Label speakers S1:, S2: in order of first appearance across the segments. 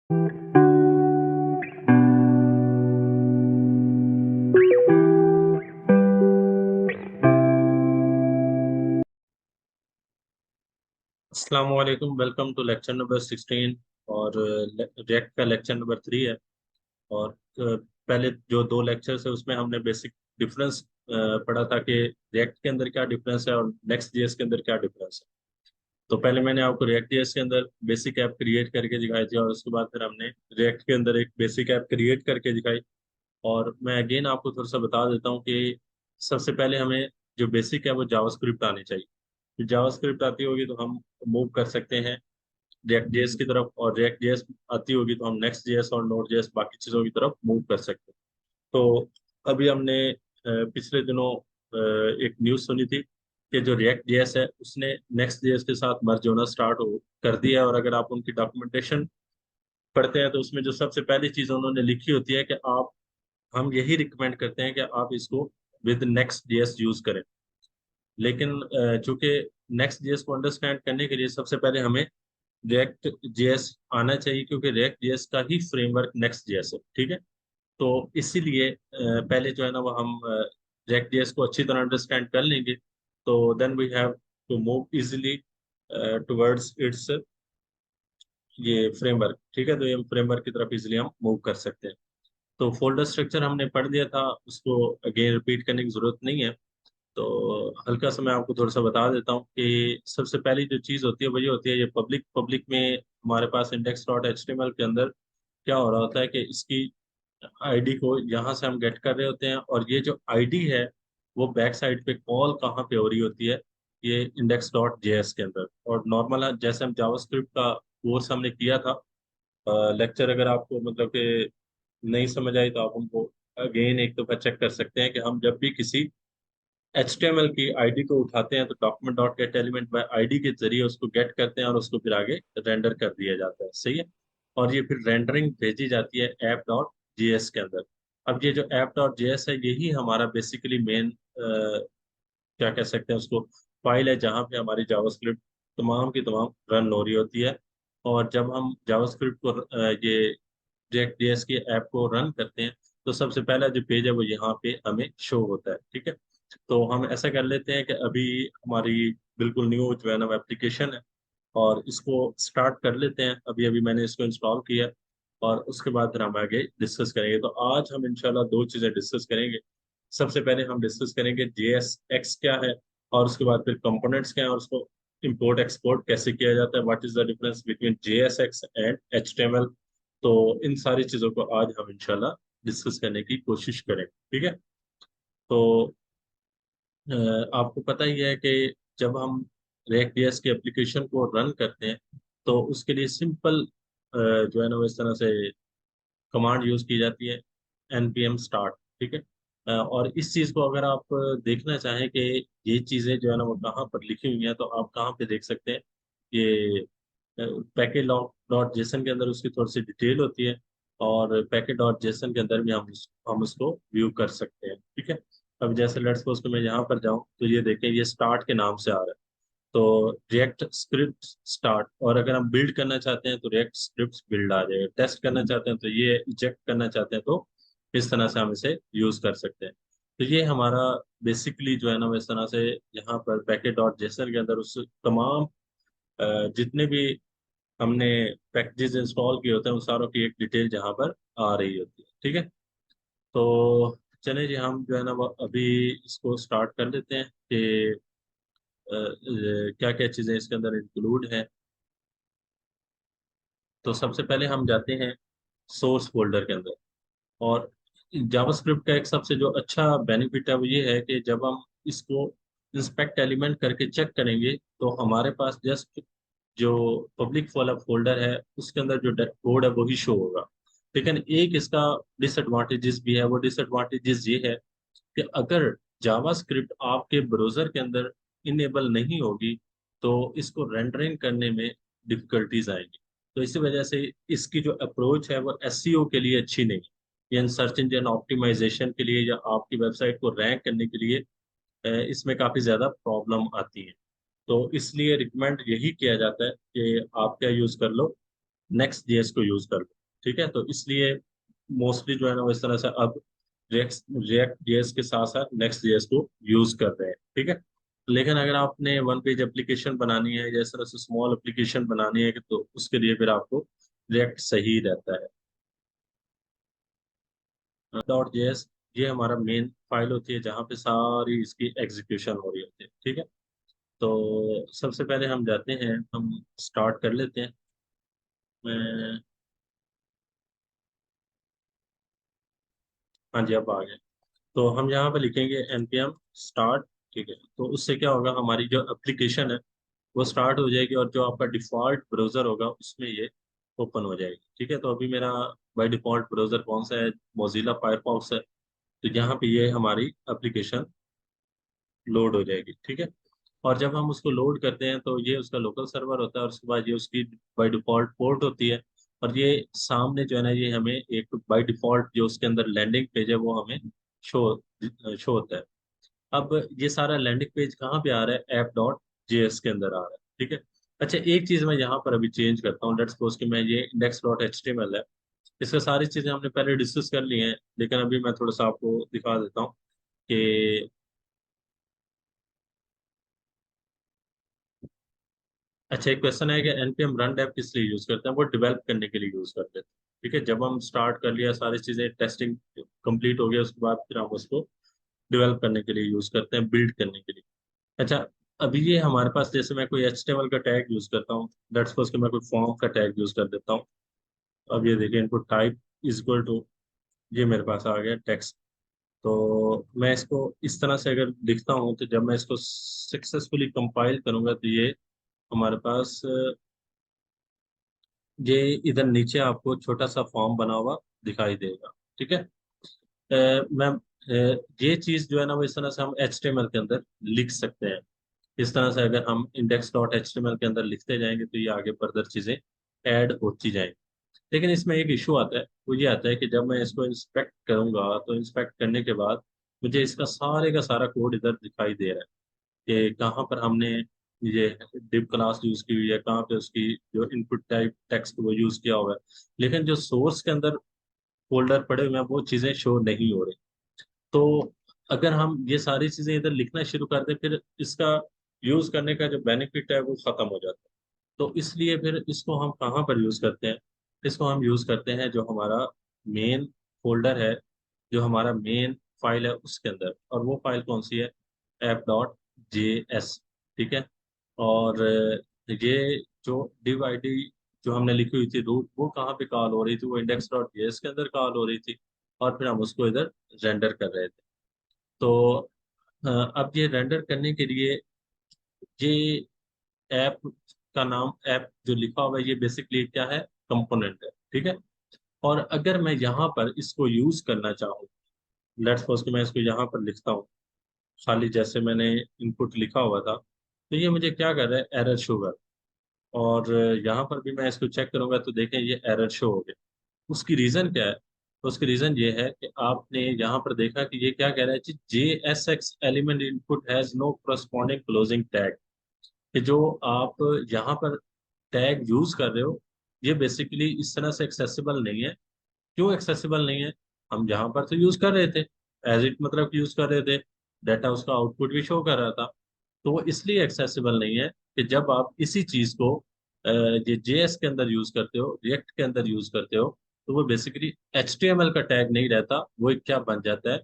S1: अस्सलाम वालेकुम, welcome to lecture number 16। और रिएक्ट का लेक्चर नंबर 3 है। और पहले जो दो लेक्चर्स है उसमें हमने बेसिक डिफरेंस पढ़ा था कि रिएक्ट के अंदर क्या डिफरेंस है और नेक्स्ट जेएस के अंदर क्या डिफरेंस है। तो पहले मैंने आपको रिएक्ट जेएस के अंदर बेसिक ऐप क्रिएट करके दिखाई थी, और उसके बाद फिर हमने रिएक्ट के अंदर एक बेसिक ऐप क्रिएट करके दिखाई। और मैं अगेन आपको थोड़ा सा बता देता हूँ कि सबसे पहले हमें जो बेसिक है वो जावास्क्रिप्ट आनी चाहिए। जावास्क्रिप्ट आती होगी तो हम मूव कर सकते हैं रिएक्ट जेएस की तरफ, और रिएक्ट जेएस आती होगी तो हम नेक्स्ट जेएस और नोड जेएस बाकी चीजों की तरफ मूव कर सकते हैं। तो अभी हमने पिछले दिनों एक न्यूज़ सुनी थी कि जो रिएक्ट जेएस है उसने नेक्स्ट जेएस के साथ मर्ज होना स्टार्ट हो कर दिया है। और अगर आप उनकी डॉक्यूमेंटेशन पढ़ते हैं तो उसमें जो सबसे पहली चीज उन्होंने लिखी होती है कि आप हम यही रिकमेंड करते हैं कि आप इसको विद नेक्स्ट जेएस यूज करें। लेकिन चूंकि नेक्स्ट जेएस को अंडरस्टैंड करने के लिए सबसे पहले हमें रिएक्ट जेएस आना चाहिए, क्योंकि रिएक्ट जेएस का ही फ्रेमवर्क नेक्स्ट जेएस है। ठीक है। तो इसीलिए पहले जो है ना वो हम रिएक्ट जेएस को अच्छी तरह अंडरस्टैंड कर लेंगे, तो then we have to move easily towards its ये फ्रेमवर्क। ठीक है, तो ये फ्रेमवर्क की तरफ इजीली हम मूव कर सकते हैं। तो फोल्डर स्ट्रक्चर हमने पढ़ लिया था, उसको अगेन रिपीट करने की जरूरत नहीं है। तो हल्का सा मैं आपको थोड़ा सा बता देता हूँ कि सबसे पहली जो चीज़ होती है वो ये होती है, ये पब्लिक पब्लिक में हमारे पास इंडेक्स डॉट एचटीएमएल के अंदर क्या हो रहा होता है कि इसकी आईडी को यहाँ से हम गेट कर रहे होते हैं, और ये जो आईडी है वो बैक साइड पे कॉल कहाँ पे हो रही होती है, ये इंडेक्स डॉट जेएस के अंदर। और नॉर्मल जैसे हम जावास्क्रिप्ट का कोर्स हमने किया था, लेक्चर अगर आपको मतलब कि नहीं समझ आई तो आप उनको अगेन एक दफा चेक कर सकते हैं कि हम जब भी किसी HTML की आईडी को उठाते हैं तो document dot gate element by ID के जरिए उसको गेट करते हैं और उसको फिर आगे रेंडर कर दिया जाता है। सही है। और ये फिर रेंडरिंग भेजी जाती है ऐप डॉट जेएस के अंदर। अब ये जो ऐप डॉट जेएस है यही हमारा बेसिकली मेन क्या कह सकते हैं उसको, फाइल है जहाँ पे हमारी जावास्क्रिप्ट तमाम की तमाम रन हो रही होती है। और जब हम जावास्क्रिप्ट को ये रिएक्ट जेएस की ऐप को रन करते हैं तो सबसे पहला जो पेज है वो यहाँ पे हमें शो होता है। ठीक है। तो हम ऐसा कर लेते हैं कि अभी हमारी बिल्कुल न्यू जो है ना एप्लीकेशन है, और इसको स्टार्ट कर लेते हैं। अभी अभी मैंने इसको इंस्टॉल किया, और उसके बाद फिर हम आगे डिस्कस करेंगे। तो आज हम इंशाल्लाह दो चीज़ें डिस्कस करेंगे। सबसे पहले हम डिस्कस करेंगे JSX क्या है, और उसके बाद फिर कंपोनेंट्स क्या है, और उसको इंपोर्ट एक्सपोर्ट कैसे किया जाता है, what is the difference between JSX and HTML। तो इन सारी चीज़ों को आज हम इंशाल्लाह डिस्कस करने की कोशिश करें। ठीक है। तो अ, आपको पता ही है कि जब हम React JS की एप्लीकेशन को रन करते हैं तो उसके लिए सिंपल जो है ना वो इस तरह से कमांड यूज की जाती है, npm स्टार्ट। ठीक है। और इस चीज को अगर आप देखना चाहें कि ये चीजें जो है ना वो कहाँ पर लिखी हुई हैं, तो आप कहाँ पे देख सकते हैं। ये पैकेज डॉट जेसन के अंदर उसकी थोड़ी सी डिटेल होती है, और पैकेज डॉट जेसन के अंदर भी हम उसको व्यू कर सकते हैं। ठीक है। अब जैसे लेट्स सपोज कि मैं यहाँ पर जाऊँ तो ये देखें ये स्टार्ट के नाम से आ रहा है। तो रिएक्ट स्क्रिप्ट स्टार्ट, और अगर हम बिल्ड करना चाहते हैं तो रिएक्ट स्क्रिप्ट बिल्ड आ जाएगा। टेस्ट करना चाहते हैं तो ये इजेक्ट करना चाहते हैं तो इस तरह से हम इसे यूज कर सकते हैं। तो ये हमारा बेसिकली जो है ना वो इस तरह से यहाँ पर पैकेज डॉट जेसन के अंदर उस तमाम जितने भी हमने पैकेजेस इंस्टॉल किए होते हैं उन सारों की एक डिटेल जहाँ पर आ रही होती है। ठीक है। तो चलिए जी हम जो है ना वो अभी इसको स्टार्ट कर लेते हैं कि क्या क्या चीज़ें इसके अंदर इंक्लूड हैं। तो सबसे पहले हम जाते हैं सोर्स फोल्डर के अंदर। और जावास्क्रिप्ट का एक सबसे जो अच्छा बेनिफिट है वो ये है कि जब हम इसको इंस्पेक्ट एलिमेंट करके चेक करेंगे तो हमारे पास जस्ट जो पब्लिक वाला फोल्डर है उसके अंदर जो कोड है वही शो होगा। लेकिन एक इसका डिसएडवांटेजेस भी है। वो डिसएडवांटेजेस ये है कि अगर जावास्क्रिप्ट आपके ब्राउजर के अंदर इनेबल नहीं होगी तो इसको रेंडरिंग करने में डिफिकल्टीज आएंगी। तो इसी वजह से इसकी जो अप्रोच है वो एसईओ के लिए अच्छी नहीं है, या सर्च इंजन ऑप्टिमाइजेशन के लिए, या आपकी वेबसाइट को रैंक करने के लिए इसमें काफी ज्यादा प्रॉब्लम आती है। तो इसलिए रिकमेंड यही किया जाता है कि आप क्या यूज कर लो, नेक्स्ट जेएस को यूज कर लूँ। ठीक है, तो इसलिए मोस्टली जो है ना वो इस तरह से अब रिएक्ट रिएक्ट जेएस के साथ साथ नेक्स्ट जेएस को यूज कर रहे हैं। ठीक है, लेकिन अगर आपने वन पेज एप्लीकेशन बनानी है या इस तरह से स्मॉल एप्लीकेशन बनानी है तो उसके लिए फिर आपको रिएक्ट सही रहता है। डॉट जेएस ये हमारा मेन फाइल होती है जहाँ पे सारी इसकी एग्जीक्यूशन हो रही होती है। ठीक है, तो सबसे पहले हम जाते हैं, हम स्टार्ट कर लेते हैं। मैं हाँ जी, अब आ गए। तो हम यहाँ पे लिखेंगे npm स्टार्ट। ठीक है, तो उससे क्या होगा, हमारी जो एप्लीकेशन है वो स्टार्ट हो जाएगी और जो आपका डिफॉल्ट ब्राउजर होगा उसमें ये ओपन हो जाएगी। ठीक है, तो अभी मेरा बाय डिफॉल्ट ब्राउजर कौन सा है, मोजिला फायरफॉक्स है। तो यहाँ पे ये हमारी एप्लीकेशन लोड हो जाएगी। ठीक है, और जब हम उसको लोड करते हैं तो ये उसका लोकल सर्वर होता है और उसके बाद ये उसकी बाय डिफॉल्ट पोर्ट होती है। और ये सामने जो है ना ये हमें एक बाय डिफॉल्ट जो उसके अंदर लैंडिंग पेज है वो हमें शो शो होता है। अब ये सारा लैंडिंग पेज कहाँ पे आ रहा है, ऐप डॉट जेएस के अंदर आ रहा है। ठीक है, अच्छा एक चीज मैं यहाँ पर अभी चेंज करता हूँ। लेट्स सपोज कि मैं ये इंडेक्स डॉट एचटीएमएल है, इसका सारी चीजें हमने पहले डिस्कस कर ली हैं, लेकिन अभी मैं थोड़ा सा आपको दिखा देता हूँ कि अच्छा एक क्वेश्चन है कि एनपीएम रन डेव किस लिए यूज करते हैं, वो डेवलप करने के लिए यूज करते हैं। ठीक है, जब हम स्टार्ट कर लिया सारी चीजें, टेस्टिंग कंप्लीट हो गया, उसके बाद फिर हम उसको डेवलप करने के लिए यूज करते हैं, बिल्ड करने के लिए। अच्छा, अभी ये हमारे पास जैसे मैं कोई एचटीएमएल का टैग यूज करता हूँ, लेट्स सपोज कि मैं कोई फॉर्म का टैग यूज कर देता हूँ। अब ये देखिए, input type is equal to, ये मेरे पास आ गया टेक्स्ट। तो मैं इसको इस तरह से अगर लिखता हूँ तो जब मैं इसको सक्सेसफुली कंपाइल करूंगा तो ये हमारे पास ये इधर नीचे आपको छोटा सा फॉर्म बना हुआ दिखाई देगा। ठीक है, मैं ये चीज जो है ना वो इस तरह से हम HTML के अंदर लिख सकते हैं। इस तरह से अगर हम इंडेक्स डॉट एच के अंदर लिखते जाएंगे तो ये आगे फर्दर चीजें ऐड होती जाएंगी। लेकिन इसमें एक इशू आता है, वो ये आता है कि जब मैं इसको इंस्पेक्ट करूंगा तो इंस्पेक्ट करने के बाद मुझे इसका सारे का सारा कोड इधर दिखाई दे रहा है कि कहाँ पर हमने ये डिव क्लास यूज की हुई है, कहाँ पे उसकी जो इनपुट टाइप टेक्स्ट वो यूज किया हुआ है। लेकिन जो सोर्स के अंदर फोल्डर पड़े हुए हैं वो चीजें शो नहीं हो रही। तो अगर हम ये सारी चीजें इधर लिखना शुरू कर दें फिर इसका यूज करने का जो बेनिफिट है वो खत्म हो जाता है। तो इसलिए फिर इसको हम कहाँ पर यूज करते हैं, इसको हम यूज करते हैं जो हमारा मेन फोल्डर है, जो हमारा मेन फाइल है उसके अंदर। और वो फाइल कौन सी है, एप डॉट जे एस। ठीक है, और ये जो डिव आईडी जो हमने लिखी हुई थी रूट, वो कहाँ पे कॉल हो रही थी, वो इंडेक्स डॉट जेएस के अंदर कॉल हो रही थी। और फिर हम उसको इधर रेंडर कर रहे थे। तो अब ये रेंडर करने के लिए ये ऐप का नाम, ऐप जो लिखा हुआ है ये बेसिकली क्या है, कंपोनेंट है। ठीक है, और अगर मैं यहाँ पर इसको यूज करना चाहूँ, लेट्स सपोज कि मैं इसको यहाँ पर लिखता हूँ, खाली जैसे मैंने इनपुट लिखा हुआ था, तो ये मुझे क्या कर रहा है, एरर शो कर। और यहाँ पर भी मैं इसको चेक करूंगा तो देखें ये एरर शो हो गया। उसकी रीजन क्या है, तो उसकी रीजन ये है कि आपने यहाँ पर देखा कि ये क्या कह रहा है, J S X element input has no corresponding closing tag. कि जो आप यहाँ पर टैग यूज कर रहे हो ये बेसिकली इस तरह से एक्सेसिबल नहीं है। क्यों एक्सेसिबल नहीं है, हम यहाँ पर तो यूज कर रहे थे, एज इट मतलब यूज कर रहे थे, डाटा उसका आउटपुट भी शो कर रहा था। तो वो इसलिए एक्सेसिबल नहीं है कि जब आप इसी चीज को ये जेएस के अंदर यूज करते हो, रिएक्ट के अंदर यूज करते हो, तो वो बेसिकली एचटीएमएल का टैग नहीं रहता, वो एक क्या बन जाता है,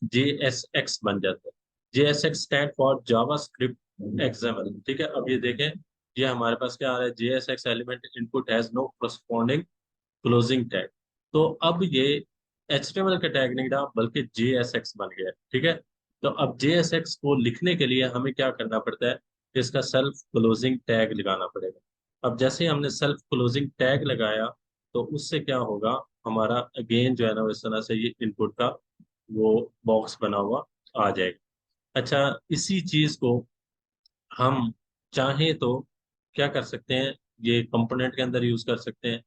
S1: जेएसएक्स बन जाता है। JSX stand for Java script XML. ठीक है, अब ये देखें, ये हमारे पास क्या आ रहा है, JSX element input has no corresponding closing tag. तो अब ये HTML का टैग नहीं रहा बल्कि JSX बन गया। ठीक है, तो अब JSX को लिखने के लिए हमें क्या करना पड़ता है, इसका सेल्फ क्लोजिंग टैग लगाना पड़ेगा। अब जैसे ही हमने सेल्फ क्लोजिंग टैग लगाया तो उससे क्या होगा, हमारा अगेन जो है ना इस तरह से ये इनपुट का वो बॉक्स बना हुआ आ जाएगा। अच्छा, इसी चीज को हम चाहें तो क्या कर सकते हैं, ये कंपोनेंट के अंदर यूज कर सकते हैं।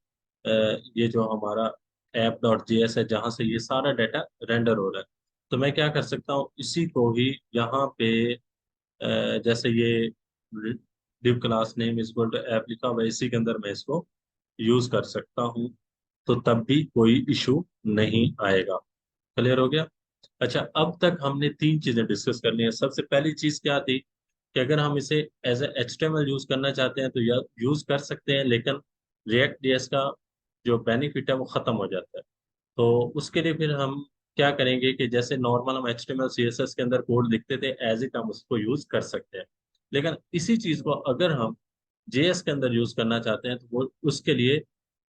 S1: ये जो हमारा ऐप डॉट जेएस है जहां से ये सारा डाटा रेंडर हो रहा है, तो मैं क्या कर सकता हूँ, इसी को ही यहाँ पे जैसे ये div class name is equal to app लिखा हुआ है, इसी के अंदर मैं इसको यूज कर सकता हूँ, तो तब भी कोई इशू नहीं आएगा। क्लियर हो गया? अच्छा, अब तक हमने तीन चीजें डिस्कस कर ली हैं। सबसे पहली चीज क्या थी कि अगर हम इसे एज ए HTML यूज करना चाहते हैं तो यूज कर सकते हैं, लेकिन रिएक्ट जेएस का जो बेनिफिट है वो खत्म हो जाता है। तो उसके लिए फिर हम क्या करेंगे कि जैसे नॉर्मल हम HTML CSS के अंदर कोड लिखते थे, एज इट हम उसको यूज कर सकते हैं। लेकिन इसी चीज को अगर हम JS के अंदर यूज करना चाहते हैं तो वो उसके लिए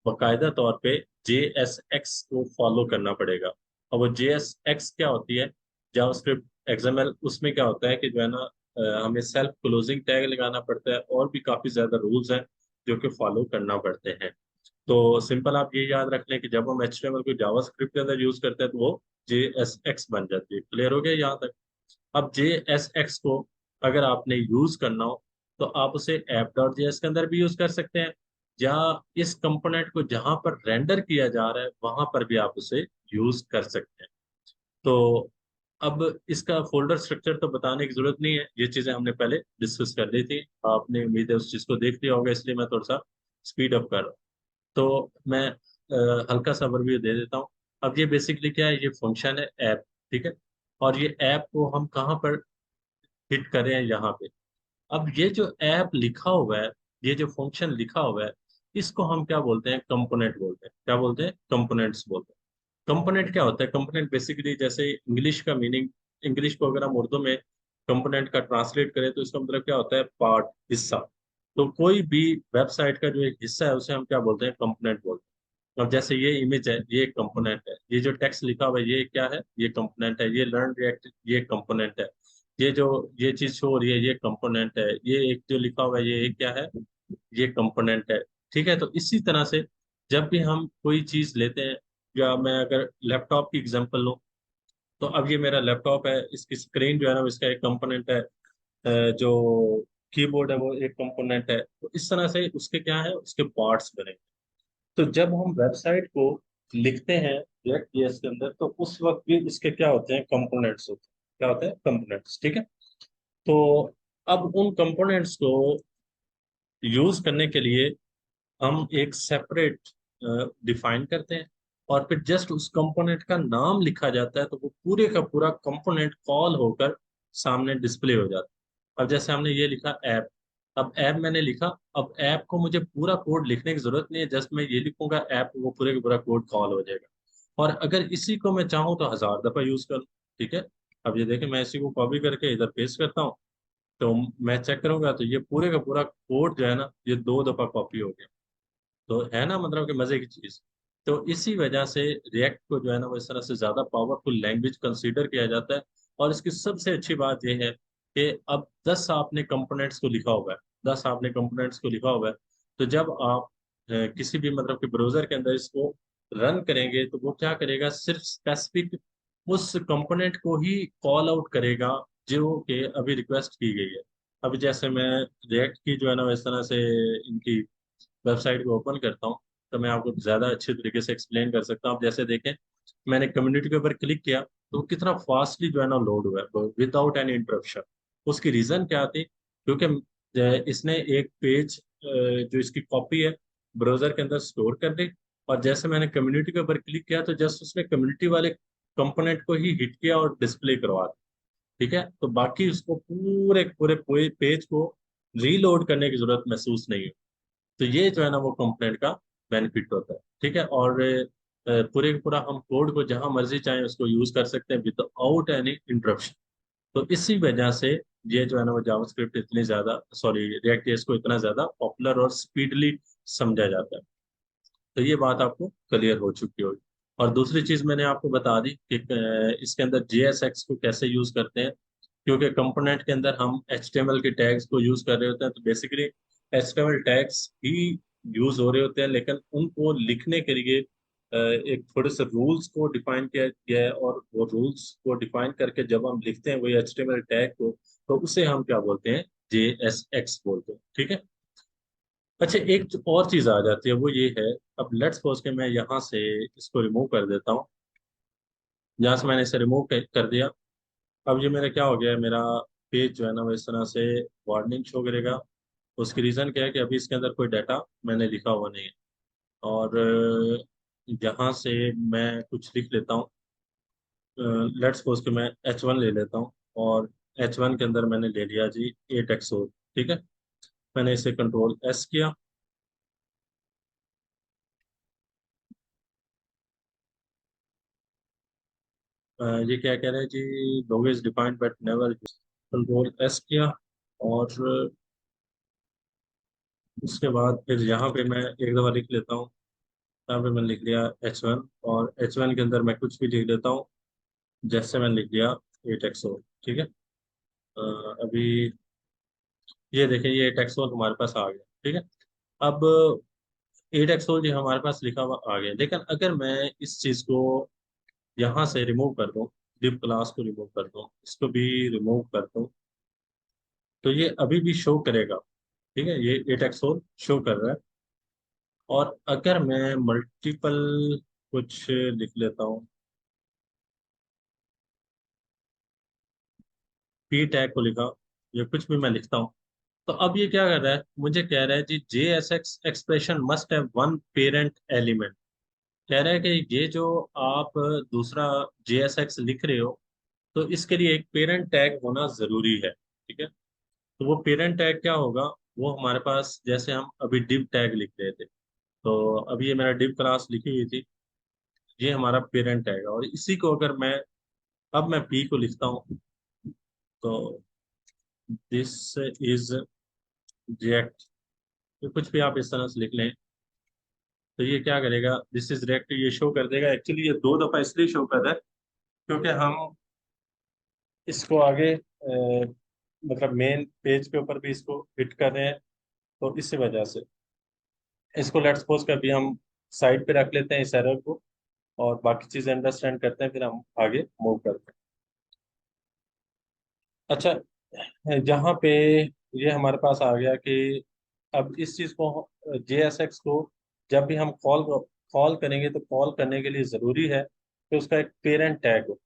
S1: बाकायदा तौर पे JSX को फॉलो करना पड़ेगा। और वो JSX क्या होती है? जावास्क्रिप्ट XML, उसमें क्या होता है कि जो है ना, हमें सेल्फ क्लोजिंग टैग लगाना पड़ता है और भी काफी ज्यादा रूल्स हैं जो कि फॉलो करना पड़ते हैं। तो सिंपल आप ये याद रख लें कि जब हम HTML को जावास्क्रिप्ट के अंदर यूज करते हैं तो वो JSX बन जाती है। क्लियर हो गया यहाँ तक? अब JSX को अगर आपने यूज करना हो तो आप उसे app.js के अंदर भी यूज कर सकते हैं, या इस कंपोनेंट को जहां पर रेंडर किया जा रहा है वहां पर भी आप उसे यूज कर सकते हैं। तो अब इसका फोल्डर स्ट्रक्चर तो बताने की जरूरत नहीं है, ये चीजें हमने पहले डिस्कस कर ली थी। आपने उम्मीद है उस चीज को देख लिया होगा, इसलिए मैं थोड़ा सा स्पीड अप कर रहा हूँ। तो मैं हल्का सा ओवरव्यू दे देता हूँ। अब ये बेसिकली क्या है? ये फंक्शन है ऐप, ठीक है? और ये ऐप को हम कहाँ पर हिट करें? यहाँ पे। अब ये जो ऐप लिखा हुआ है, ये जो फंक्शन लिखा हुआ है, इसको हम क्या बोलते हैं? कंपोनेंट बोलते हैं। क्या बोलते हैं? कंपोनेंट्स बोलते हैं। कंपोनेंट क्या होता है? कंपोनेंट बेसिकली जैसे इंग्लिश का मीनिंग, इंग्लिश को अगर हम उर्दू में कंपोनेंट का ट्रांसलेट करें तो इसका मतलब क्या होता है? पार्ट, हिस्सा। तो कोई भी वेबसाइट का जो एक हिस्सा है उसे हम क्या बोलते हैं? कंपोनेंट बोलते हैं। अब जैसे ये इमेज है, ये एक कंपोनेंट है। ये जो टेक्स्ट लिखा हुआ है, ये क्या है? ये कंपोनेंट है। ये लर्न रिएक्ट, ये कंपोनेंट है। ये जो ये चीज शो हो रही है, ये कंपोनेंट है। ये एक जो लिखा हुआ है, ये एक क्या है? ये कंपोनेंट है। ठीक है? तो इसी तरह से जब भी हम कोई चीज लेते हैं, या मैं अगर लैपटॉप की एग्जांपल लूं, तो अब ये मेरा लैपटॉप है, इसकी स्क्रीन जो है ना, इसका एक कंपोनेंट है। जो कीबोर्ड है वो एक कंपोनेंट है। तो इस तरह से उसके क्या है? उसके पार्ट्स बने। तो जब हम वेबसाइट को लिखते हैं रिएक्ट जेएस के अंदर, तो उस वक्त भी इसके क्या होते हैं? कंपोनेंट्स होते हैं। क्या होते हैं? कंपोनेंट्स। ठीक है? तो अब उन कंपोनेंट्स को यूज करने के लिए हम एक सेपरेट डिफाइन करते हैं, और फिर जस्ट उस कंपोनेंट का नाम लिखा जाता है, तो वो पूरे का पूरा कंपोनेंट कॉल होकर सामने डिस्प्ले हो जाता है। अब जैसे हमने ये लिखा ऐप, अब ऐप मैंने लिखा। अब ऐप को मुझे पूरा कोड लिखने की जरूरत नहीं है, जस्ट मैं ये लिखूंगा ऐप, वो पूरे का पूरा कोड कॉल हो जाएगा। और अगर इसी को मैं चाहूँ तो 1000 दफा यूज करूँ। ठीक है? अब ये देखें, मैं इसी को कॉपी करके इधर पेस्ट करता हूँ, तो मैं चेक करूंगा तो ये पूरे का पूरा कोड जो है ना, ये 2 दफा कॉपी हो गया। तो है ना, मतलब कि मजे की चीज। तो इसी वजह से रिएक्ट को जो है ना, वो इस तरह से ज्यादा पावरफुल लैंग्वेज कंसीडर किया जाता है। और इसकी सबसे अच्छी बात यह है कि अब 10 आपने कंपोनेंट्स को लिखा हुआ है, 10 आपने कंपोनेंट्स को लिखा हुआ है, तो जब आप किसी भी मतलब कि ब्राउजर के अंदर इसको रन करेंगे तो वो क्या करेगा? सिर्फ स्पेसिफिक उस कंपोनेंट को ही कॉल आउट करेगा जो कि अभी रिक्वेस्ट की गई है। अभी जैसे मैं रिएक्ट की जो है ना, इस तरह से इनकी वेबसाइट को ओपन करता हूँ, तो मैं आपको ज्यादा अच्छे तरीके से एक्सप्लेन कर सकता हूँ। आप जैसे देखें, मैंने कम्युनिटी के ऊपर क्लिक किया तो वो कितना फास्टली जो है ना लोड हुआ है, विदाउट एनी इंटरप्शन। उसकी रीजन क्या थी? क्योंकि इसने एक पेज जो इसकी कॉपी है ब्राउजर के अंदर स्टोर कर ली, और जैसे मैंने कम्युनिटी के ऊपर क्लिक किया तो जस्ट उसने कम्युनिटी वाले कंपोनेंट को ही हिट किया और डिस्प्ले करवा दिया। ठीक है? तो बाकी उसको पूरे पूरे पूरे पेज को रीलोड करने की जरूरत महसूस नहीं हुई। तो ये जो है ना, वो कंपोनेंट का बेनिफिट होता है। ठीक है? और पूरे का पूरा हम कोड को जहां मर्जी चाहें उसको यूज कर सकते हैं विदाउट एनी इंटरप्शन। तो इसी वजह से ये जो है ना, वो जावास्क्रिप्ट इतनी ज्यादा, सॉरी, रिएक्ट जेएस को इतना ज्यादा पॉपुलर और स्पीडली समझा जाता है। तो ये बात आपको क्लियर हो चुकी होगी। और दूसरी चीज मैंने आपको बता दी कि इसके अंदर JSX को कैसे यूज करते हैं। क्योंकि कंपोनेंट के अंदर हम HTML के टैग्स को यूज कर रहे होते हैं, तो बेसिकली HTML टैग्स ही यूज हो रहे होते हैं, लेकिन उनको लिखने के लिए एक थोड़े से रूल्स को डिफाइन किया गया है, और वो रूल्स को डिफाइन करके जब हम लिखते हैं वही HTML टैग को, तो उसे हम क्या बोलते हैं? JSX बोलते हैं। ठीक है? अच्छा, एक और चीज आ जाती है, वो ये है, अब लेट्स सपोज के मैं यहाँ से इसको रिमूव कर देता हूँ। यहाँ से मैंने इसे रिमूव कर दिया। अब ये मेरा क्या हो गया है? मेरा पेज जो है ना, वो इस तरह से वार्निंग शो करेगा। उसकी रीजन क्या है? कि अभी इसके अंदर कोई डाटा मैंने लिखा हुआ नहीं है। और यहाँ से मैं कुछ लिख लेता हूँ। लेट्स सपोज कि मैं H1 ले लेता हूँ, और H1 के अंदर मैंने ले लिया जी 8 XOR। ठीक है, मैंने इसे कंट्रोल S किया। ये क्या कह रहे हैं जी, लोग is defined but never, control S किया। और उसके बाद फिर यहाँ पे मैं एक दफ़ा लिख लेता हूँ। यहाँ पे मैंने लिख लिया H1, और H1 के अंदर मैं कुछ भी लिख देता हूँ, जैसे मैंने लिख दिया 8 XOR। ठीक है, अभी ये देखिए, ये 8 XOR हमारे पास आ गया। ठीक है, अब 8 XOR जी हमारे पास लिखा हुआ आ गया, लेकिन अगर मैं इस चीज़ को यहाँ से रिमूव कर दूँ, div क्लास को रिमूव कर दूँ, इसको भी रिमूव कर दूँ, तो ये अभी भी शो करेगा। ठीक है, ये 8 XOR शो कर रहा है। और अगर मैं मल्टीपल कुछ लिख लेता हूँ, पी टैग को लिखा, या कुछ भी मैं लिखता हूँ, तो अब ये क्या कर रहा है, मुझे कह रहा है जी JSX expression must have one parent element. कह रहा है कि ये जो आप दूसरा JSX लिख रहे हो, तो इसके लिए एक पेरेंट टैग होना जरूरी है। ठीक है, तो वो पेरेंट टैग क्या होगा, वो हमारे पास, जैसे हम अभी डिव टैग लिख रहे थे, तो अभी ये मेरा डिव क्लास लिखी हुई थी, ये हमारा पेरेंट टैग है। और इसी को अगर मैं, अब मैं पी को लिखता हूँ, तो दिस इज रिएक्ट, तो कुछ भी आप इस तरह से लिख लें, तो ये क्या करेगा, दिस इज रिएक्ट, ये शो कर देगा। एक्चुअली ये दो दफा इसलिए शो कर रहा है क्योंकि हम इसको आगे मतलब मेन पेज के ऊपर भी इसको हिट कर रहे हैं, तो इसी वजह से इसको लेट्स सपोज कर भी हम साइड पे रख लेते हैं इस एरर को, और बाकी चीजें अंडरस्टैंड करते हैं, फिर हम आगे मूव करते हैं। अच्छा, जहाँ पे ये हमारे पास आ गया कि अब इस चीज को, JSX को जब भी हम कॉल कॉल करेंगे, तो कॉल करने के लिए जरूरी है कि उसका एक पेरेंट टैग हो।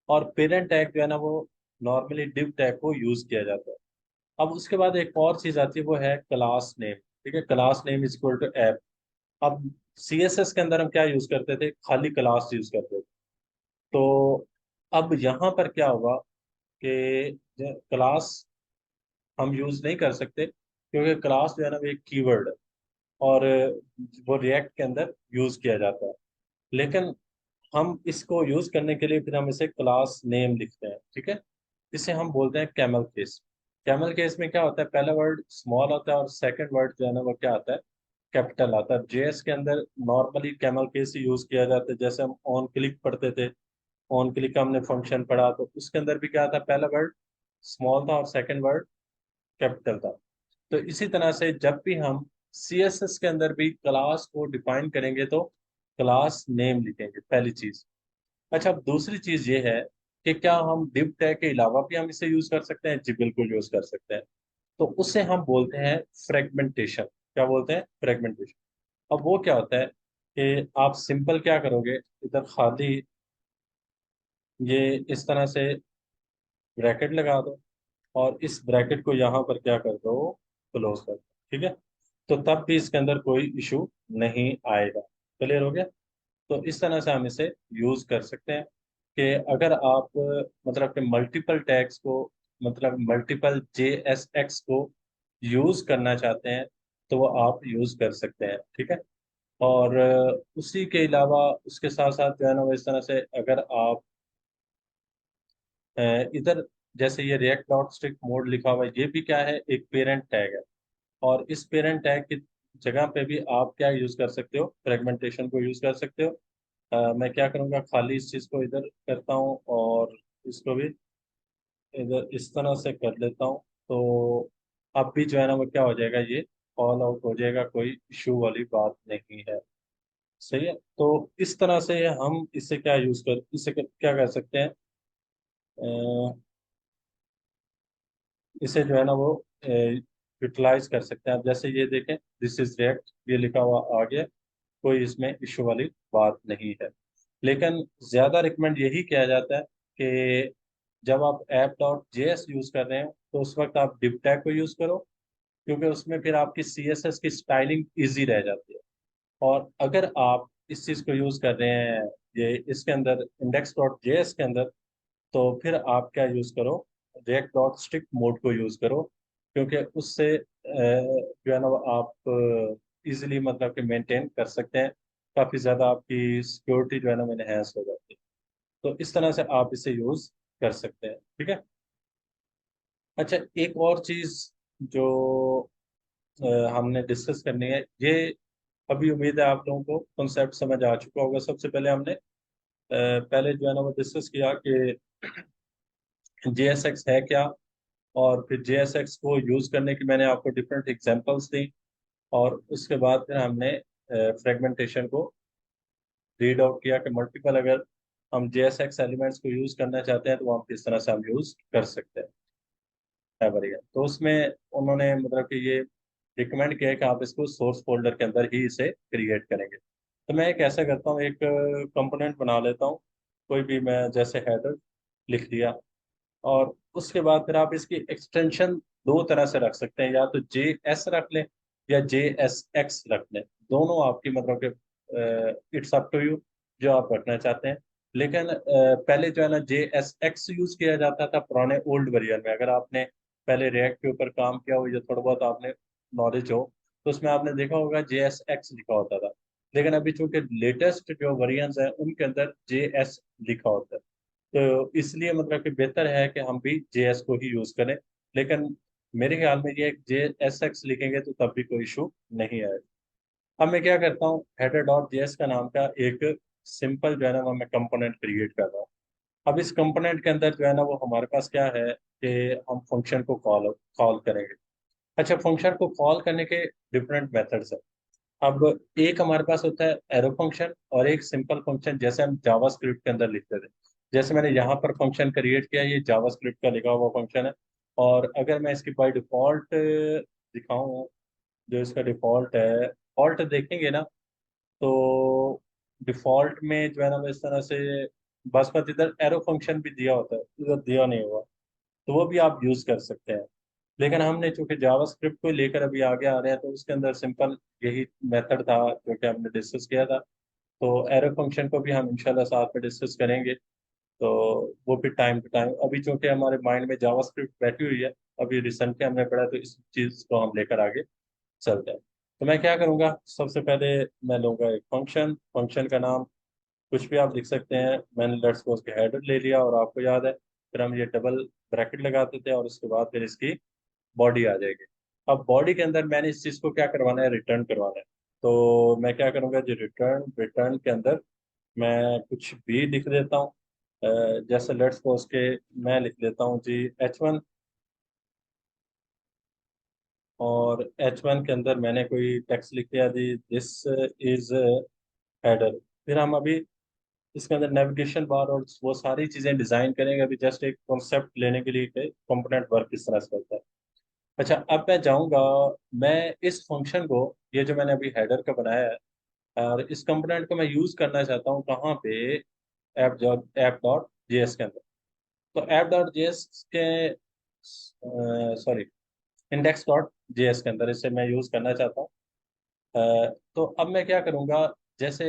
S1: और पेरेंट टैग जो है ना, वो नॉर्मली डिव टैग को यूज किया जाता है। अब उसके बाद एक और चीज आती है, वो है क्लास नेम। ठीक है, class name is equal to app. अब CSS के अंदर हम क्या यूज करते थे, खाली क्लास यूज करते थे। तो अब यहाँ पर क्या होगा कि क्लास हम यूज नहीं कर सकते, क्योंकि क्लास जो है ना, वो एक कीवर्ड है, और वो रिएक्ट के अंदर यूज किया जाता है। लेकिन हम इसको यूज करने के लिए फिर हम इसे क्लास नेम लिखते हैं। ठीक है, इसे हम बोलते हैं कैमल केस। कैमल केस में क्या होता है, पहला वर्ड स्मॉल होता है, और सेकंड वर्ड जो है ना, वो क्या आता है, कैपिटल आता है। JS के अंदर नॉर्मली कैमल केस ही यूज किया जाता है। जैसे हम ऑन क्लिक पढ़ते थे, ऑन क्लिक का हमने फंक्शन पढ़ा, तो उसके अंदर भी क्या था, पहला वर्ड स्मॉल था और सेकंड वर्ड कैपिटल था। तो इसी तरह से जब भी हम CSS के अंदर भी क्लास को डिफाइन करेंगे, तो क्लास नेम लिखेंगे पहली चीज। अच्छा, अब दूसरी चीज ये है कि क्या हम div टैग के अलावा भी हम इसे यूज कर सकते हैं? जी बिल्कुल यूज कर सकते हैं। तो उसे हम बोलते हैं फ्रेगमेंटेशन। क्या बोलते हैं? फ्रेगमेंटेशन। अब वो क्या होता है कि आप सिंपल क्या करोगे, इधर खाली ये इस तरह से ब्रैकेट लगा दो, और इस ब्रैकेट को यहाँ पर क्या कर दो, क्लोज कर दो। ठीक है, तो तब भी इसके अंदर कोई इशू नहीं आएगा। क्लियर हो गया? तो इस तरह से हम इसे यूज कर सकते हैं कि अगर आप मतलब कि मल्टीपल टैग्स को, मतलब मल्टीपल JSX को यूज करना चाहते हैं, तो वो आप यूज कर सकते हैं। ठीक है, और उसी के अलावा उसके साथ साथ जो है ना, वो इस तरह से अगर आप इधर, जैसे ये रिएक्ट डॉट स्ट्रिक्ट मोड लिखा हुआ है, ये भी क्या है, एक पेरेंट टैग है। और इस पेरेंट टैग की जगह पे भी आप क्या यूज कर सकते हो, फ्रेगमेंटेशन को यूज कर सकते हो। मैं क्या करूंगा, खाली इस चीज को इधर करता हूँ, और इसको भी इधर इस तरह से कर लेता हूँ। तो अब भी जो है ना, वो क्या हो जाएगा, ये ऑल आउट हो जाएगा, कोई इशू वाली बात नहीं है। सही है, तो इस तरह से हम इसे क्या यूज कर, क्या कर सकते हैं, इसे जो है ना, वो यूटिलाइज कर सकते हैं। अब जैसे ये देखें, दिस इज रिएक्ट, ये लिखा हुआ आ गया, कोई इसमें इशू वाली बात नहीं है। लेकिन ज्यादा रिकमेंड यही किया जाता है कि जब आप app.js यूज कर रहे हो, तो उस वक्त आप div tag को यूज करो, क्योंकि उसमें फिर आपकी CSS की स्टाइलिंग इजी रह जाती है। और अगर आप इस चीज़ को यूज़ कर रहे हैं ये इसके अंदर इंडेक्स डॉट जेएस के अंदर, तो फिर आप क्या यूज़ करो, रिएक्ट डॉट स्ट्रिक्ट मोड को यूज़ करो, क्योंकि उससे जो है ना वो आप इजीली मतलब कि मेंटेन कर सकते हैं। काफ़ी ज़्यादा आपकी सिक्योरिटी जो है ना वो एनहेंस हो जाती है। तो इस तरह से आप इसे यूज़ कर सकते हैं, ठीक है। अच्छा, एक और चीज़ जो हमने डिस्कस करनी है, ये अभी उम्मीद है आप लोगों को कॉन्सेप्ट समझ आ चुका होगा। सबसे पहले हमने पहले जो है ना वो डिस्कस किया कि JSX है क्या, और फिर JSX को यूज करने की मैंने आपको डिफरेंट एग्जांपल्स दी, और उसके बाद फिर हमने फ्रेगमेंटेशन को रीड आउट किया कि मल्टीपल अगर हम JSX एलिमेंट्स को यूज करना चाहते हैं तो वो हम किस तरह से हम यूज कर सकते हैं, है बढ़िया। तो उसमें उन्होंने मतलब कि ये रिकमेंड किया है कि आप इसको सोर्स फोल्डर के अंदर ही इसे क्रिएट करेंगे। तो मैं एक ऐसा करता हूँ, एक कंपोनेंट बना लेता हूँ, कोई भी, मैं जैसे हेडर लिख दिया, और उसके बाद फिर आप इसकी एक्सटेंशन दो तरह से रख सकते हैं, या तो JS रख लें या JSX रख लें। दोनों आपकी मतलब कि इट्स अप टू यू, जो आप रखना चाहते हैं। लेकिन पहले जो है ना JSX यूज किया जाता था पुराने ओल्ड वर्जन में। अगर आपने पहले रिएक्ट के ऊपर काम किया हो या थोड़ा बहुत आपने नॉलेज हो, तो उसमें आपने देखा होगा JSX लिखा होता था। लेकिन अभी चूंकि लेटेस्ट जो वर्जन है उनके अंदर JS लिखा होता है, तो इसलिए मतलब कि बेहतर है कि हम भी JS को ही यूज करें। लेकिन मेरे ख्याल में ये JSX लिखेंगे तो तब भी कोई इशू नहीं है। अब मैं क्या करता हूँ, हेडर डॉट जेएस का नाम का एक सिंपल जो है ना वो मैं कंपोनेंट क्रिएट कर रहा हूँ। अब इस कंपोनेंट के अंदर जो है ना वो हमारे पास क्या है कि हम फंक्शन को कॉल कॉल करेंगे। अच्छा, फंक्शन को कॉल करने के डिफरेंट मेथड्स हैं। अब एक हमारे पास होता है एरो फंक्शन, और एक सिंपल फंक्शन जैसे हम जावास्क्रिप्ट के अंदर लिखते थे। जैसे मैंने यहाँ पर फंक्शन क्रिएट किया, ये जावास्क्रिप्ट का लिखा हुआ फंक्शन है। और अगर मैं इसकी बाय डिफॉल्ट दिखाऊं, जो इसका डिफॉल्ट है, डिफॉल्ट देखेंगे ना, तो डिफॉल्ट में जो है ना वो इस तरह से बस बस इधर एरो फंक्शन भी दिया होता है, इधर दिया नहीं हुआ, तो वो भी आप यूज कर सकते हैं। लेकिन हमने चूंकि जावास्क्रिप्ट को लेकर अभी आगे आ रहे हैं, तो उसके अंदर सिंपल यही मेथड था जो कि हमने डिस्कस किया था। तो एरो फंक्शन को भी हम इंशाल्लाह साथ में डिस्कस करेंगे। तो वो भी टाइम टू टाइम, अभी चूंकि हमारे माइंड में जावास्क्रिप्ट बैठी हुई है, अभी रिसेंटली हमने पढ़ा, तो इस चीज को हम लेकर आगे चलते हैं। तो मैं क्या करूंगा, सबसे पहले मैं लूंगा एक फंक्शन, फंक्शन का नाम कुछ भी आप लिख सकते हैं। मैंने लेट्स सपोज के हेडर ले लिया, और आपको याद है फिर हम ये डबल ब्रैकेट लगाते थे, और उसके बाद फिर इसकी बॉडी आ जाएगी। अब बॉडी के अंदर मैंने इस चीज को क्या करवाना है, रिटर्न करवाना है। तो मैं क्या करूंगा जी, रिटर्न, रिटर्न के अंदर मैं कुछ भी लिख देता हूँ। जैसे लेट्स सपोज के मैं लिख लेता हूँ जी H1, और H1 के अंदर मैंने कोई टेक्स्ट लिख दिया जी, दिस इज हेडर। फिर हम अभी इसके अंदर नेविगेशन बार और वो सारी चीजें डिजाइन करेंगे, अभी जस्ट एक कॉन्सेप्ट लेने के लिए कि कंपोनेंट वर्क किस तरह से करता है। अच्छा, अब मैं जाऊंगा, मैं इस फंक्शन को, ये जो मैंने अभी हेडर का बनाया है, और इस कंपोनेंट को मैं यूज करना चाहता हूँ कहाँ पे, ऐप डॉट जेएस के अंदर। तो ऐप डॉट जेएस के, सॉरी, इंडेक्स डॉट जेएस के अंदर इसे मैं यूज करना चाहता हूँ। तो अब मैं क्या करूंगा, जैसे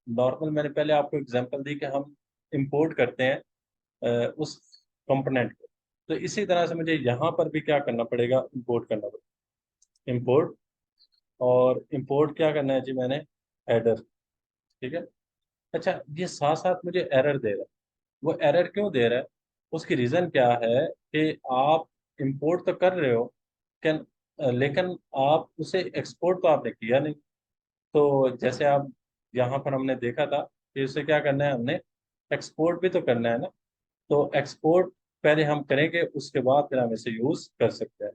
S1: नॉर्मल मैंने पहले आपको एग्जांपल दी कि हम इंपोर्ट करते हैं उस कंपोनेंट को, तो इसी तरह से मुझे यहाँ पर भी क्या करना पड़ेगा, इंपोर्ट करना पड़ेगा। इंपोर्ट, और इंपोर्ट क्या करना है जी, मैंने एडर, ठीक है। अच्छा, ये साथ साथ मुझे एरर दे रहा है। वो एरर क्यों दे रहा है, उसकी रीजन क्या है कि आप इंपोर्ट तो कर रहे हो, क्या, लेकिन आप उसे एक्सपोर्ट तो आपने किया नहीं। तो जैसे आप यहाँ पर हमने देखा था कि उसे क्या करना है, हमने एक्सपोर्ट भी तो करना है ना। तो एक्सपोर्ट पहले हम करेंगे, उसके बाद फिर हम इसे यूज कर सकते हैं।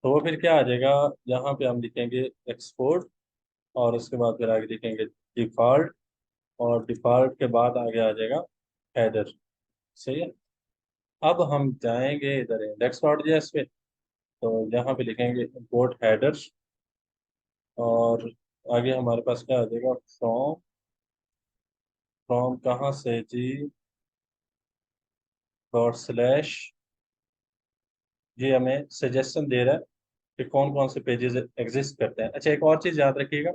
S1: तो वो फिर क्या आ जाएगा, यहाँ पे हम लिखेंगे एक्सपोर्ट, और उसके बाद फिर आगे लिखेंगे डिफॉल्ट, और डिफॉल्ट के बाद आगे आ जाएगा हेडर। सही है। अब हम जाएंगे इधर इंडेक्स डॉट जेएस पे, तो यहाँ पे लिखेंगे इंपोर्ट हेडर्स, और आगे हमारे पास क्या आ जाएगा, फ्रॉम, फ्रॉम कहाँ से जी, डॉट स्लैश, ये हमें सजेशन दे रहा है कि कौन कौन से पेजेस एग्जिस्ट करते हैं। अच्छा, एक और चीज याद रखिएगा,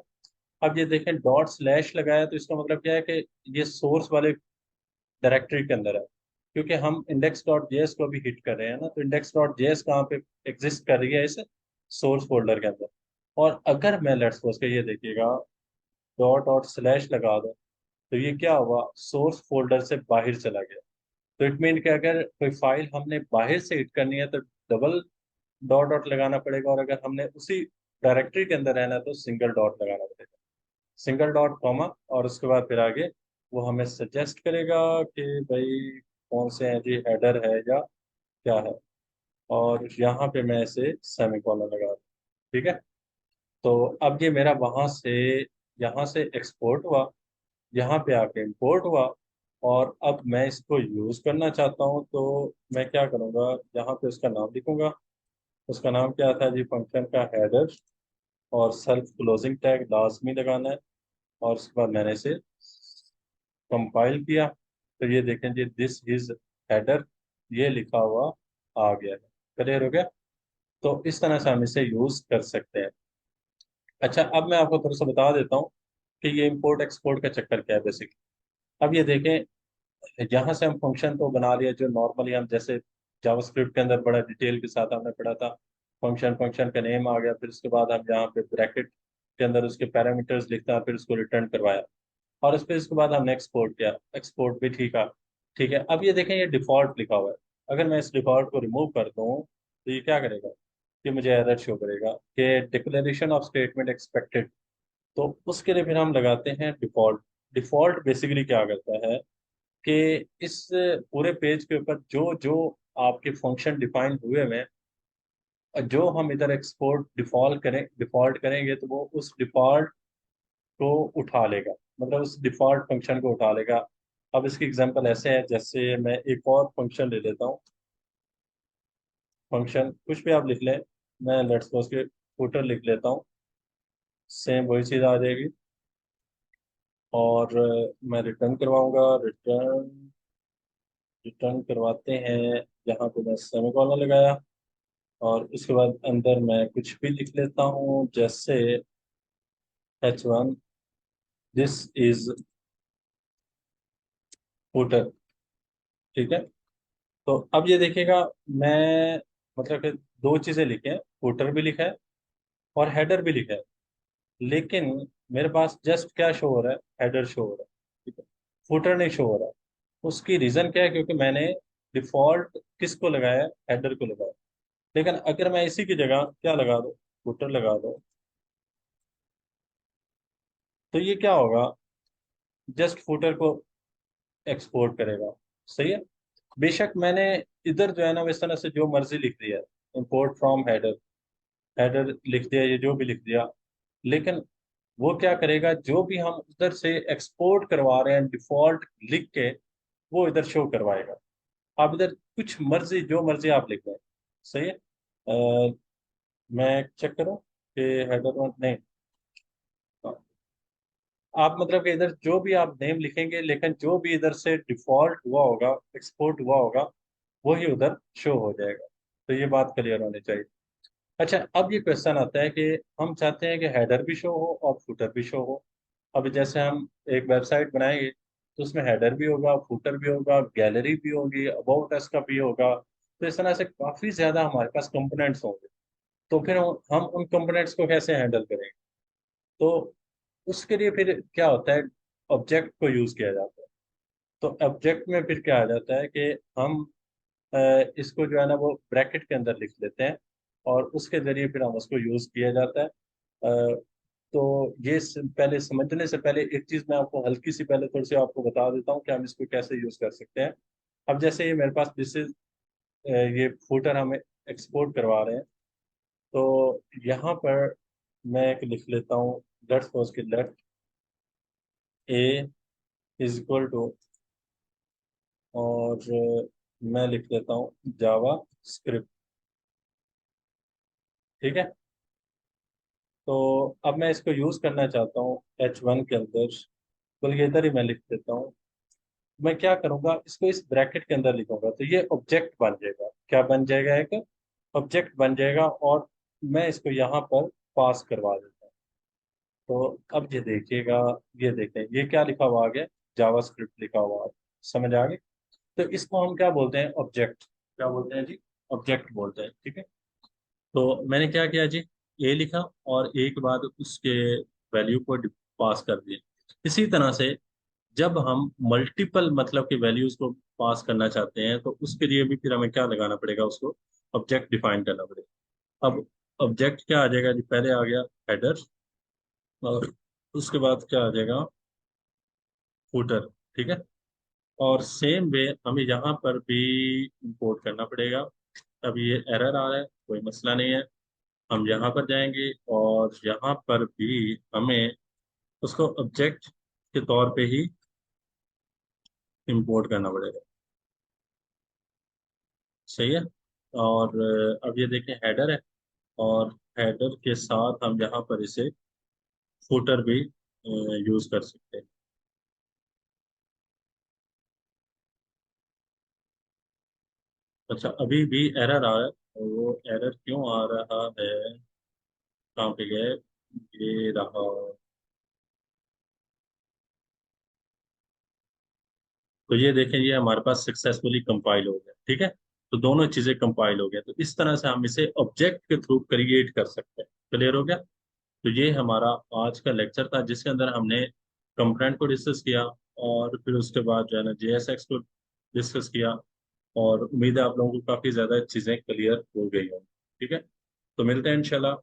S1: अब ये देखें डॉट स्लैश लगाया तो इसका मतलब क्या है कि ये सोर्स वाले डायरेक्टरी के अंदर है, क्योंकि हम इंडेक्स डॉट जेएस को भी हिट कर रहे हैं ना, तो इंडेक्स डॉट जेएस कहाँ पे एग्जिस्ट कर रही है, इस सोर्स फोल्डर के अंदर। और अगर मैं लेट्स सपोज के ये देखिएगा डॉट डॉट स्लैश लगा दो, तो ये क्या हुआ, सोर्स फोल्डर से बाहर चला गया। तो इट मीन कि अगर कोई फाइल हमने बाहर से हिट करनी है तो डबल डॉट डॉट लगाना पड़ेगा, और अगर हमने उसी डायरेक्टरी के अंदर रहना है तो सिंगल डॉट लगाना पड़ेगा, सिंगल डॉट कॉमा, और उसके बाद फिर आगे वो हमें सजेस्ट करेगा कि भाई कौन से हैं जी, हेडर है या क्या है, और यहाँ पे मैं इसे सेमीकोलन लगा दूं। ठीक है, तो अब ये मेरा वहां से, यहाँ से एक्सपोर्ट हुआ, यहाँ पे आके इंपोर्ट हुआ, और अब मैं इसको यूज करना चाहता हूँ तो मैं क्या करूँगा, यहाँ पे उसका नाम लिखूंगा। उसका नाम क्या था जी, फंक्शन का हेडर, और सेल्फ क्लोजिंग टैग लाजमी लगाना है, और उसके बाद मैंने इसे कंपाइल किया, तो ये देखें जी दिस इज हेडर, ये लिखा हुआ आ गया है। क्लियर हो गया? तो इस तरह से हम इसे यूज कर सकते हैं। अच्छा, अब मैं आपको थोड़ा सा बता देता हूँ कि ये इंपोर्ट एक्सपोर्ट का चक्कर क्या है बेसिकली। अब ये देखें, यहाँ से हम फंक्शन तो बना लिया जो नॉर्मली हम जैसे जावास्क्रिप्ट के अंदर बड़ा डिटेल के साथ हमने पढ़ा था। फंक्शन, फंक्शन का नेम आ गया, फिर उसके बाद हम यहाँ पे ब्रैकेट के अंदर उसके पैरामीटर्स लिखता, फिर उसको रिटर्न करवाया, और उस पर इसके बाद हमने एक्सपोर्ट किया, एक्सपोर्ट भी ठीक है। ठीक है, अब ये देखें ये डिफॉल्ट लिखा हुआ है, अगर मैं इस डिफॉल्ट को रिमूव कर दूँ तो ये क्या करेगा, ये मुझे एरर शो करेगा कि डिक्लेरेशन ऑफ स्टेटमेंट एक्सपेक्टेड। तो उसके लिए फिर हम लगाते हैं डिफॉल्ट। डिफॉल्ट बेसिकली क्या करता है कि इस पूरे पेज के ऊपर जो जो आपके फंक्शन डिफाइन हुए हुए हैं, जो हम इधर एक्सपोर्ट डिफॉल्ट करेंगे तो वो उस डिफॉल्ट को उठा लेगा, मतलब उस डिफॉल्ट फंक्शन को उठा लेगा। अब इसकी एग्जांपल ऐसे है, जैसे मैं एक और फंक्शन ले लेता हूँ, फंक्शन कुछ भी आप लिख लें, मैं लेट्स सपोज के फुटर लिख लेता हूँ, सेम वही चीज़ आ जाएगी, और मैं रिटर्न करवाऊंगा, रिटर्न, रिटर्न करवाते हैं, यहाँ पे मैं सेमीकोलन लगाया, और उसके बाद अंदर मैं कुछ भी लिख लेता हूँ, जैसे H1, दिस इज फुटर। ठीक है, तो अब ये देखिएगा, मैं मतलब कि दो चीजें लिखे हैं, फुटर भी लिखा है और हेडर भी लिखा है, लेकिन मेरे पास जस्ट क्या शो हो रहा है, हेडर शो हो रहा है। ठीक है, फुटर नहीं शो हो रहा है। उसकी रीजन क्या है, क्योंकि मैंने डिफॉल्ट किसको लगाया है, हेडर को लगाया। लेकिन अगर मैं इसी की जगह क्या लगा दूँ, फुटर लगा दूँ, तो ये क्या होगा, जस्ट फुटर को एक्सपोर्ट करेगा। सही है, बेशक मैंने इधर जो है ना इस तरह से जो मर्जी लिख दिया, इंपोर्ट फ्रॉम हेडर, हेडर लिख दिया, ये जो भी लिख दिया, लेकिन वो क्या करेगा, जो भी हम उधर से एक्सपोर्ट करवा रहे हैं डिफॉल्ट लिख के, वो इधर शो करवाएगा। आप इधर कुछ मर्जी जो मर्जी आप लिख दें। सही है, मैं चेक करूं कि हेडर नहीं, आप मतलब कि इधर जो भी आप नेम लिखेंगे, लेकिन जो भी इधर से डिफॉल्ट हुआ होगा, एक्सपोर्ट हुआ होगा, वही उधर शो हो जाएगा। तो ये बात क्लियर होनी चाहिए। अच्छा, अब ये क्वेश्चन आता है कि हम चाहते हैं कि हेडर भी शो हो और फुटर भी शो हो। अब जैसे हम एक वेबसाइट बनाएंगे तो उसमें हेडर भी होगा, फुटर भी होगा, गैलरी भी होगी, अबाउट अस का भी होगा, तो इस तरह से काफी ज्यादा हमारे पास कंपोनेंट्स होंगे। तो फिर हम उन कंपोनेंट्स को कैसे हैंडल करेंगे, तो उसके लिए फिर क्या होता है, ऑब्जेक्ट को यूज किया जाता है। तो ऑब्जेक्ट में फिर क्या आ जाता है कि हम अ, इसको जो है ना वो ब्रैकेट के अंदर लिख लेते हैं, और उसके जरिए फिर हम उसको यूज किया जाता है। तो ये पहले समझने से पहले एक चीज मैं आपको हल्की सी पहले थोड़ी सी आपको बता देता हूँ कि हम इसको कैसे यूज कर सकते हैं। अब जैसे ये मेरे पास दिस इज, ये फुटर हमें एक्सपोर्ट करवा रहे हैं, तो यहाँ पर मैं एक लिख लेता हूँ, लेट्स सपोज कि let A is equal to, और मैं लिख लेता हूँ जावा स्क्रिप्ट। ठीक है, तो अब मैं इसको यूज करना चाहता हूँ H1 के अंदर, बल्कि इधर ही मैं लिख देता हूँ। मैं क्या करूंगा, इसको इस ब्रैकेट के अंदर लिखूंगा, तो ये ऑब्जेक्ट बन जाएगा। क्या बन जाएगा, एक ऑब्जेक्ट बन जाएगा, और मैं इसको यहाँ पर पास करवा देता हूँ। तो अब ये देखिएगा, ये देखें ये क्या लिखा हुआ आ गया, जावास्क्रिप्ट लिखा हुआ, समझ आ गई। तो इसको हम क्या बोलते हैं, ऑब्जेक्ट। क्या बोलते हैं जी, ऑब्जेक्ट बोलते हैं, ठीक है। तो मैंने क्या किया जी, ए लिखा और ए के बाद उसके वैल्यू को पास कर दिया। इसी तरह से जब हम मल्टीपल मतलब के वैल्यूज को पास करना चाहते हैं तो उसके लिए भी फिर हमें क्या लगाना पड़ेगा, उसको ऑब्जेक्ट डिफाइन करना पड़ेगा। अब ऑब्जेक्ट क्या आ जाएगा जी, पहले आ गया हेडर, और उसके बाद क्या आ जाएगा, फूटर, ठीक है। और सेम वे हमें यहाँ पर भी इंपोर्ट करना पड़ेगा। अब ये एरर आ रहा है, कोई मसला नहीं है, हम यहाँ पर जाएंगे और यहाँ पर भी हमें उसको ऑब्जेक्ट के तौर पे ही इंपोर्ट करना पड़ेगा। सही है। और अब ये देखें हेडर है, और हेडर के साथ हम यहाँ पर इसे फुटर भी यूज कर सकते हैं। अच्छा, अभी भी एरर आ रहा है, और वो एरर क्यों आ रहा है, कहाँ पे गए, ये रहा। तो ये देखें, ये हमारे पास सक्सेसफुली कंपाइल हो गया, ठीक है। तो दोनों चीजें कंपाइल हो गया, तो इस तरह से हम इसे ऑब्जेक्ट के थ्रू क्रिएट कर सकते हैं। क्लियर हो गया। तो ये हमारा आज का लेक्चर था, जिसके अंदर हमने कंपोनेंट को डिस्कस किया, और फिर उसके बाद जो है ना JSX को डिस्कस किया। और उम्मीद है आप लोगों को काफी ज्यादा चीजें क्लियर हो गई होंगी, ठीक है। तो मिलते हैं इंशाल्लाह